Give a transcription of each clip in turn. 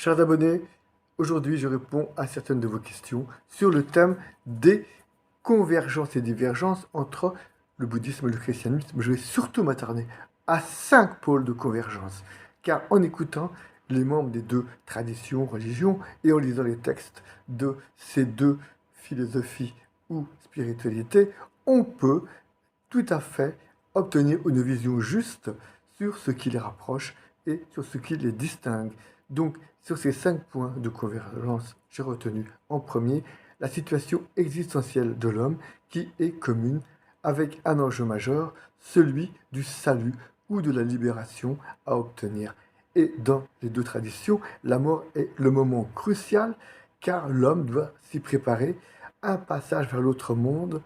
Chers abonnés, aujourd'hui je réponds à certaines de vos questions sur le thème des convergences et divergences entre le bouddhisme et le christianisme. Je vais surtout m'attarder à 5 pôles de convergence, car en écoutant les membres des deux traditions, religions, et en lisant les textes de ces deux philosophies ou spiritualités, on peut tout à fait obtenir une vision juste sur ce qui les rapproche et sur ce qui les distingue. Donc, sur ces 5 points de convergence, j'ai retenu en premier la situation existentielle de l'homme qui est commune avec un enjeu majeur, celui du salut ou de la libération à obtenir. Et dans les deux traditions, la mort est le moment crucial car l'homme doit s'y préparer, un passage vers l'autre monde,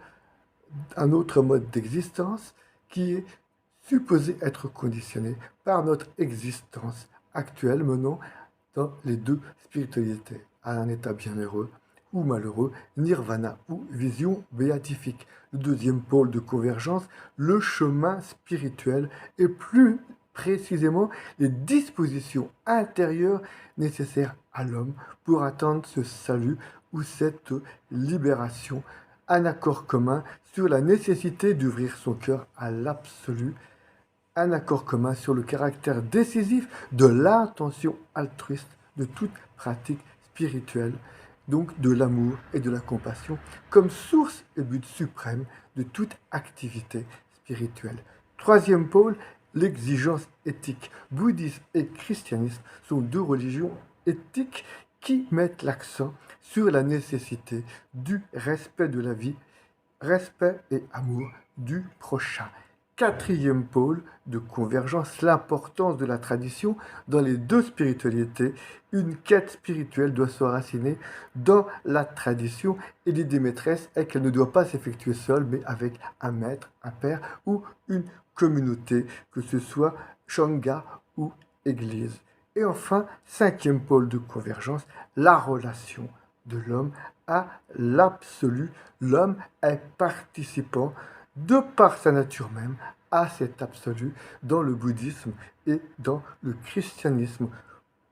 un autre mode d'existence qui est supposé être conditionné par notre existence actuelle menant dans les deux spiritualités, à un état bienheureux ou malheureux, nirvana ou vision béatifique. Le deuxième pôle de convergence, le chemin spirituel et plus précisément les dispositions intérieures nécessaires à l'homme pour atteindre ce salut ou cette libération. Un accord commun sur la nécessité d'ouvrir son cœur à l'absolu, un accord commun sur le caractère décisif de l'intention altruiste de toute pratique spirituelle, donc de l'amour et de la compassion, comme source et but suprême de toute activité spirituelle. Troisième pôle, l'exigence éthique. Bouddhisme et christianisme sont deux religions éthiques qui mettent l'accent sur la nécessité du respect de la vie, respect et amour du prochain. Quatrième pôle de convergence, l'importance de la tradition dans les deux spiritualités. Une quête spirituelle doit s'enraciner dans la tradition et l'idée maîtresse est qu'elle ne doit pas s'effectuer seule, mais avec un maître, un père ou une communauté, que ce soit Shanga ou Église. Et enfin, cinquième pôle de convergence, la relation de l'homme à l'absolu. L'homme est participant de par sa nature même à cet absolu dans le bouddhisme et dans le christianisme.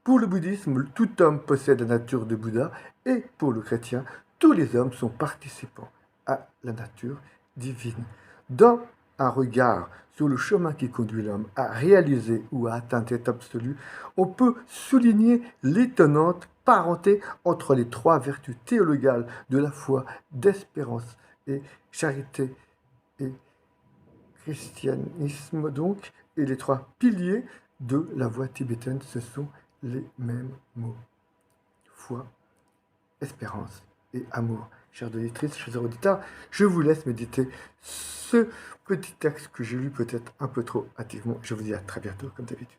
Pour le bouddhisme, tout homme possède la nature de Bouddha et pour le chrétien, tous les hommes sont participants à la nature divine. Dans un regard sur le chemin qui conduit l'homme à réaliser ou à atteindre cet absolu, on peut souligner l'étonnante parenté entre les trois vertus théologales de la foi, d'espérance et charité et christianisme donc, et les trois piliers de la voie tibétaine, ce sont les mêmes mots. Foi, espérance et amour. Chers auditrices, chers auditeurs, je vous laisse méditer ce petit texte que j'ai lu peut-être un peu trop hâtivement. Je vous dis à très bientôt, comme d'habitude.